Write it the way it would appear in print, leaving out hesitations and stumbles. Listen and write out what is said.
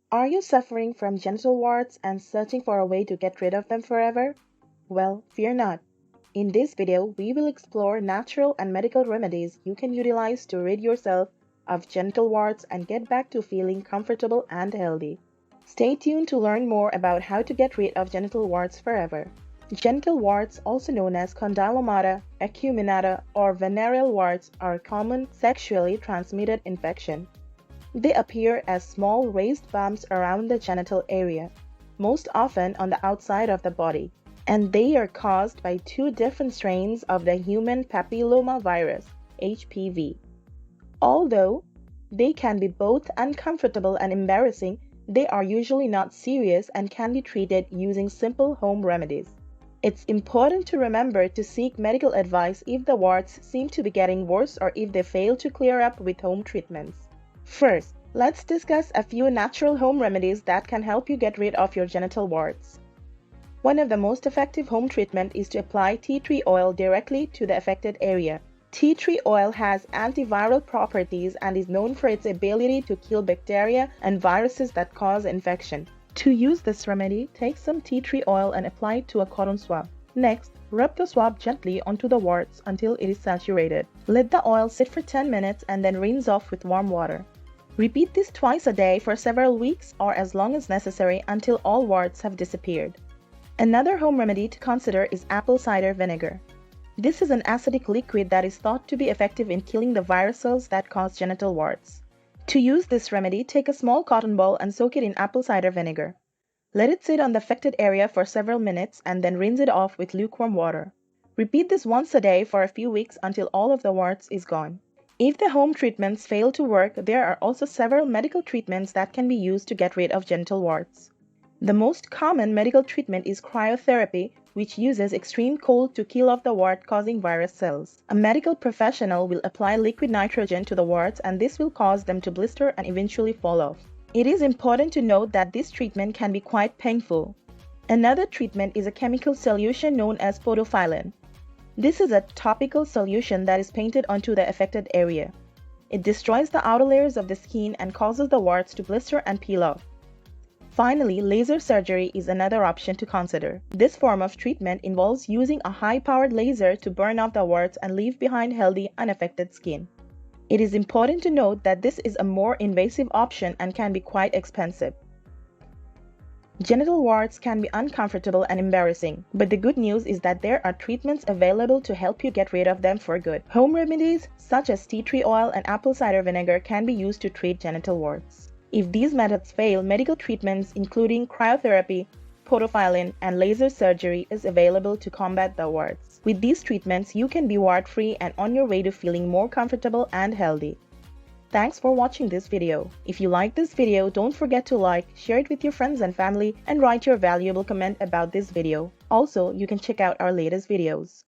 Are you suffering from genital warts and searching for a way to get rid of them forever? Well, fear not. In this video, we will explore natural and medical remedies you can utilize to rid yourself of genital warts and get back to feeling comfortable and healthy. Stay tuned to learn more about how to get rid of genital warts forever. Genital warts, also known as condylomata, acuminata, or venereal warts, are a common sexually transmitted infection. They appear as small raised bumps around the genital area, most often on the outside of the body, and they are caused by two different strains of the human papillomavirus, HPV. Although they can be both uncomfortable and embarrassing, they are usually not serious and can be treated using simple home remedies. It's important to remember to seek medical advice if the warts seem to be getting worse or if they fail to clear up with home treatments. First, let's discuss a few natural home remedies that can help you get rid of your genital warts. One of the most effective home treatments is to apply tea tree oil directly to the affected area. Tea tree oil has antiviral properties and is known for its ability to kill bacteria and viruses that cause infection. To use this remedy, take some tea tree oil and apply it to a cotton swab. Next, rub the swab gently onto the warts until it is saturated. Let the oil sit for 10 minutes and then rinse off with warm water. Repeat this twice a day for several weeks or as long as necessary until all warts have disappeared. Another home remedy to consider is apple cider vinegar. This is an acidic liquid that is thought to be effective in killing the virus cells that cause genital warts. To use this remedy, take a small cotton ball and soak it in apple cider vinegar. Let it sit on the affected area for several minutes and then rinse it off with lukewarm water. Repeat this once a day for a few weeks until all of the warts is gone. If the home treatments fail to work, there are also several medical treatments that can be used to get rid of genital warts. The most common medical treatment is cryotherapy, which uses extreme cold to kill off the wart-causing virus cells. A medical professional will apply liquid nitrogen to the warts and this will cause them to blister and eventually fall off. It is important to note that this treatment can be quite painful. Another treatment is a chemical solution known as Podophyllin. This is a topical solution that is painted onto the affected area. It destroys the outer layers of the skin and causes the warts to blister and peel off. Finally, laser surgery is another option to consider. This form of treatment involves using a high-powered laser to burn off the warts and leave behind healthy, unaffected skin. It is important to note that this is a more invasive option and can be quite expensive. Genital warts can be uncomfortable and embarrassing, but the good news is that there are treatments available to help you get rid of them for good. Home remedies such as tea tree oil and apple cider vinegar can be used to treat genital warts. If these methods fail, medical treatments including cryotherapy, podophyllin, and laser surgery is available to combat the warts. With these treatments, you can be wart-free and on your way to feeling more comfortable and healthy. Thanks for watching this video. If you like this video, don't forget to like, share it with your friends and family, and write your valuable comment about this video. Also, you can check out our latest videos.